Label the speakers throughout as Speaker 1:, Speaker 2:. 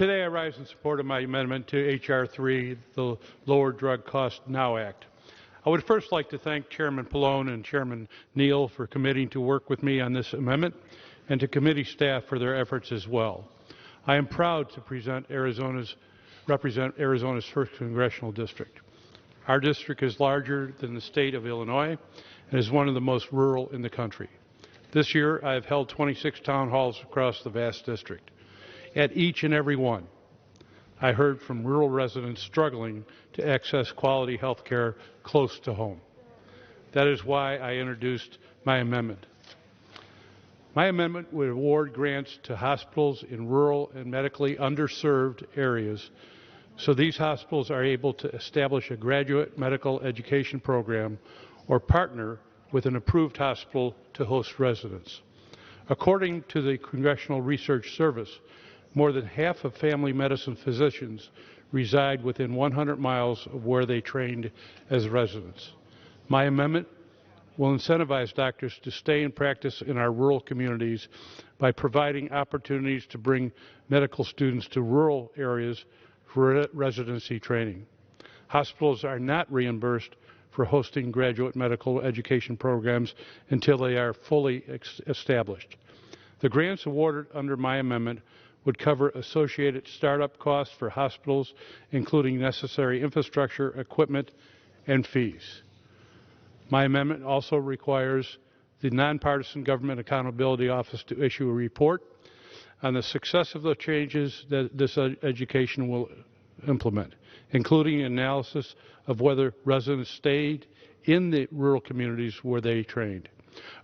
Speaker 1: Today I rise in support of my amendment to H.R. 3, the Lower Drug Cost Now Act. I would first like to thank Chairman Pallone and Chairman Neal for committing to work with me on this amendment, and to committee staff for their efforts as well. I am proud to represent Arizona's 1st Congressional District. Our district is larger than the state of Illinois and is one of the most rural in the country. This year I have held 26 town halls across the vast district. At each and every one, I heard from rural residents struggling to access quality health care close to home. That is why I introduced my amendment. My amendment would award grants to hospitals in rural and medically underserved areas so these hospitals are able to establish a graduate medical education program or partner with an approved hospital to host residents. According to the Congressional Research Service, more than half of family medicine physicians reside within 100 miles of where they trained as residents. My amendment will incentivize doctors to stay in practice in our rural communities by providing opportunities to bring medical students to rural areas for residency training. Hospitals are not reimbursed for hosting graduate medical education programs until they are fully established. The grants awarded under my amendment would cover associated startup costs for hospitals, including necessary infrastructure, equipment, and fees. My amendment also requires the Nonpartisan Government Accountability Office to issue a report on the success of the changes that this education will implement, including analysis of whether residents stayed in the rural communities where they trained.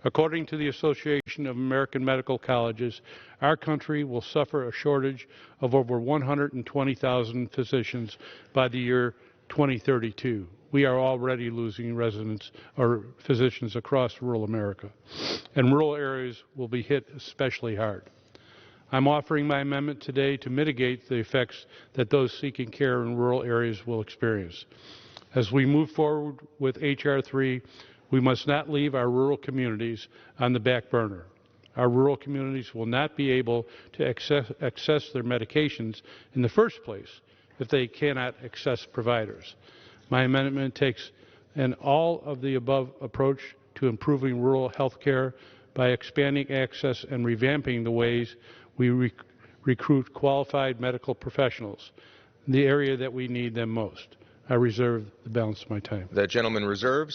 Speaker 1: According to the Association of American Medical Colleges, our country will suffer a shortage of over 120,000 physicians by the year 2032. We are already losing residents or physicians across rural America, and rural areas will be hit especially hard. I'm offering my amendment today to mitigate the effects that those seeking care in rural areas will experience. As we move forward with H.R. 3, we must not leave our rural communities on the back burner. Our rural communities will not be able to access their medications in the first place if they cannot access providers. My amendment takes an all-of-the-above approach to improving rural health care by expanding access and revamping the ways we recruit qualified medical professionals in the area that we need them most. I reserve the balance of my time.
Speaker 2: The gentleman reserves.